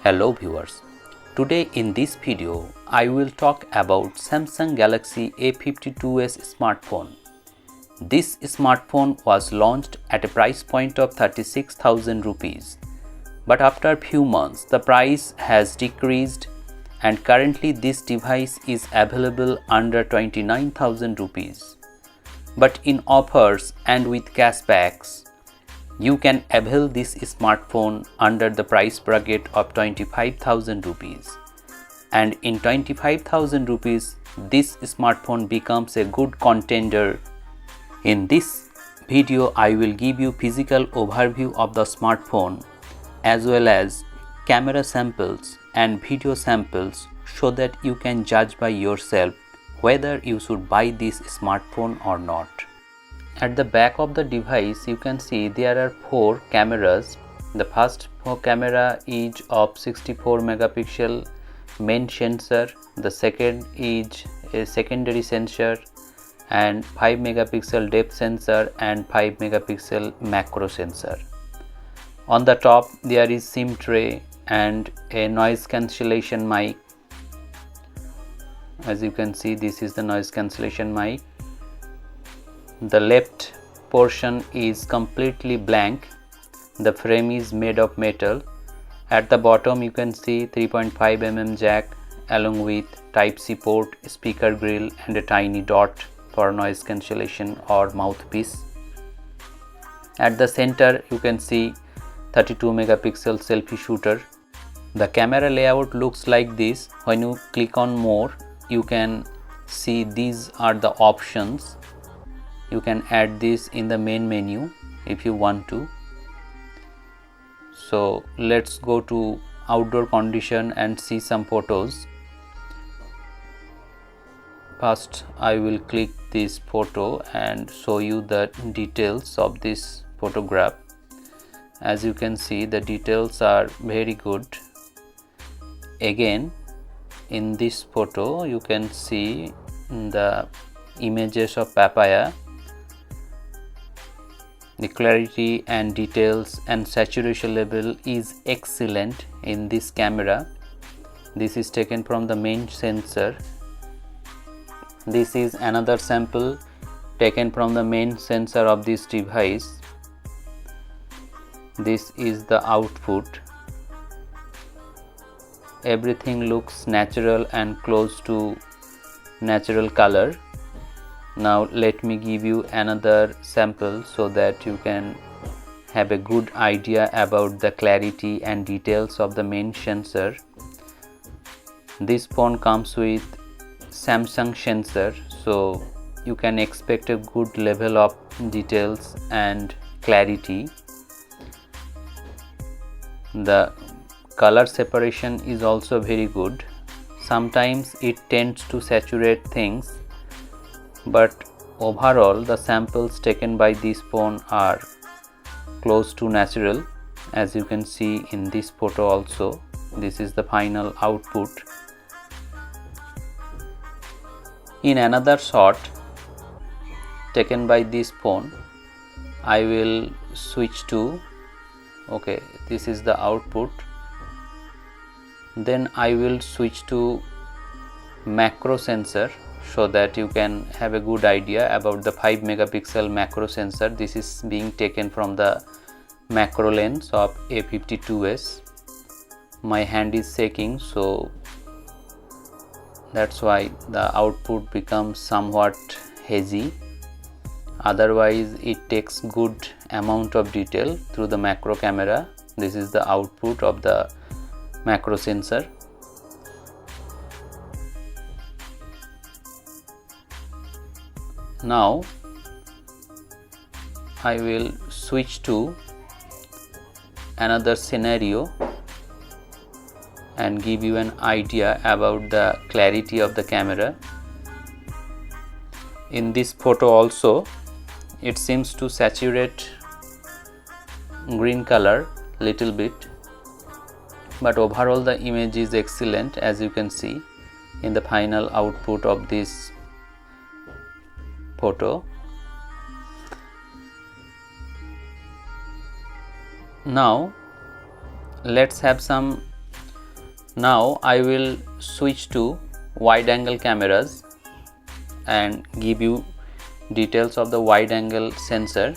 Hello viewers, today in this video I will talk about Samsung Galaxy A52s smartphone. This smartphone was launched at a price point of 36,000 rupees, but after a few months the price has decreased and currently this device is available under 29,000 rupees. But in offers and with cashbacks, you can avail this smartphone under the price bracket of 25,000 rupees. And in 25,000 rupees, this smartphone becomes a good contender. In this video, I will give you physical overview of the smartphone as well as camera samples and video samples so that you can judge by yourself whether you should buy this smartphone or not. At the back of the device you can see there are 4 cameras. The first camera is of 64 megapixel main sensor, the second is a secondary sensor and 5 megapixel depth sensor and 5 megapixel macro sensor. On the top there is SIM tray and a noise cancellation mic. As you can see, this is the noise cancellation mic. The left portion is completely blank. The frame is made of metal. At the bottom you can see 3.5 mm jack along with Type-C port, speaker grill and a tiny dot for noise cancellation or mouthpiece. At the center you can see 32 megapixel selfie shooter. The camera layout looks like this. When you click on more, you can see these are the options. You can add this in the main menu if you want to. So let's go to outdoor condition and see some photos. First I will click this photo and show you the details of this photograph. As you can see, the details are very good. Again, in this photo you can see the images of papaya. The clarity and details and saturation level is excellent in this camera. This is taken from the main sensor. This is another sample taken from the main sensor of this device. This is the output. Everything looks natural and close to natural color. Now let me give you another sample so that you can have a good idea about the clarity and details of the main sensor. This phone comes with Samsung sensor, so you can expect a good level of details and clarity. The color separation is also very good. Sometimes it tends to saturate things, but overall the samples taken by this phone are close to natural. As you can see in this photo also, this is the final output. In another shot taken by this phone, I will switch to, okay, this is the output. Then I will switch to macro sensor so that you can have a good idea about the 5 megapixel macro sensor. This is being taken from the macro lens of A52s. My hand is shaking, so that's why the output becomes somewhat hazy. Otherwise it takes good amount of detail through the macro camera. This is the output of the macro sensor. Now I will switch to another scenario and give you an idea about the clarity of the camera. In this photo also it seems to saturate green color little bit, but overall the image is excellent, as you can see in the final output of this photo. Now let's have some Now I will switch to wide angle cameras and give you details of the wide angle sensor.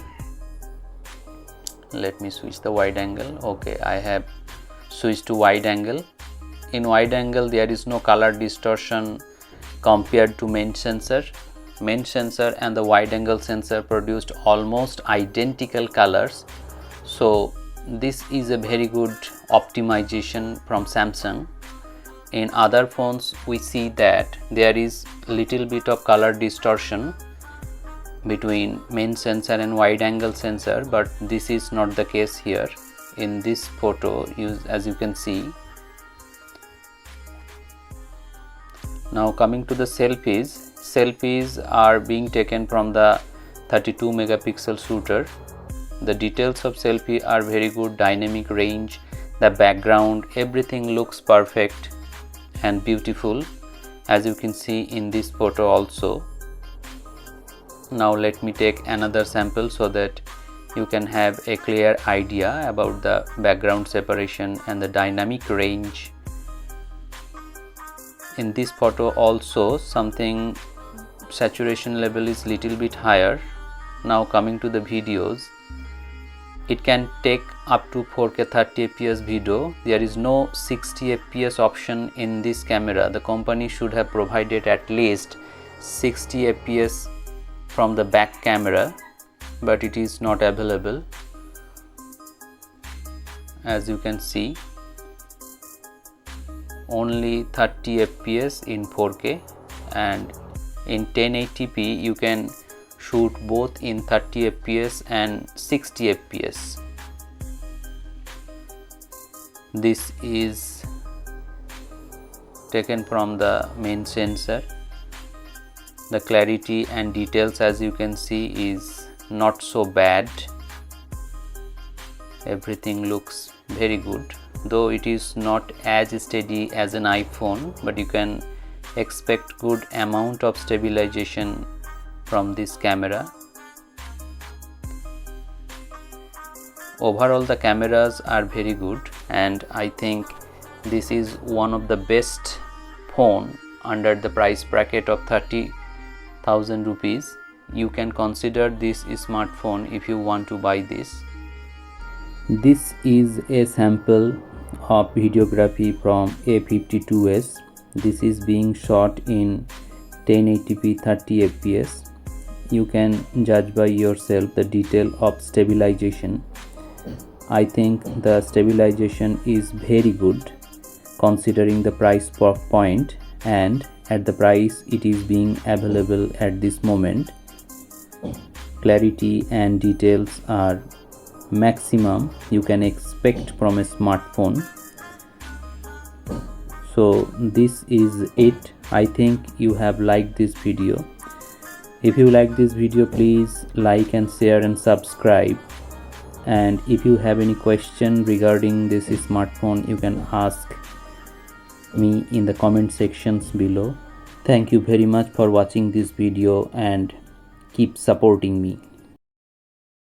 Let me switch the wide angle. Okay, I have switched to wide angle. In wide angle there is no color distortion compared to main sensor. Main sensor and the wide angle sensor produced almost identical colors, so this is a very good optimization from Samsung. In other phones we see that there is little bit of color distortion between main sensor and wide angle sensor, but this is not the case here. In this photo, as you can see. Now coming to the selfies are being taken from the 32 megapixel shooter. The details of selfie are very good, dynamic range, the background, everything looks perfect and beautiful, as you can see in this photo also. Now let me take another sample so that you can have a clear idea about the background separation and the dynamic range. In this photo also something saturation level is little bit higher. Now coming to the videos, it can take up to 4K 30 fps video. There is no 60 fps option in this camera. The company should have provided at least 60 fps from the back camera, but it is not available. As you can see, only 30 fps in 4K, and in 1080p you can shoot both in 30 fps and 60 fps. This is taken from the main sensor. The clarity and details, as you can see, is not so bad. Everything looks very good, though it is not as steady as an iPhone, but you can expect good amount of stabilization from this camera. Overall the cameras are very good, and I think this is one of the best phone under the price bracket of 30,000 rupees. You can consider this smartphone if you want to buy this. This is a sample of videography from A52s. This is being shot in 1080p 30 fps. You can judge by yourself the detail of stabilization. I think the stabilization is very good considering the price point, and at the price it is being available at this moment. Clarity and details are maximum you can expect from a smartphone. So this is it. I think you have liked this video. If you like this video, please like and share and subscribe. And if you have any question regarding this smartphone, you can ask me in the comment sections below. Thank you very much for watching this video and keep supporting me.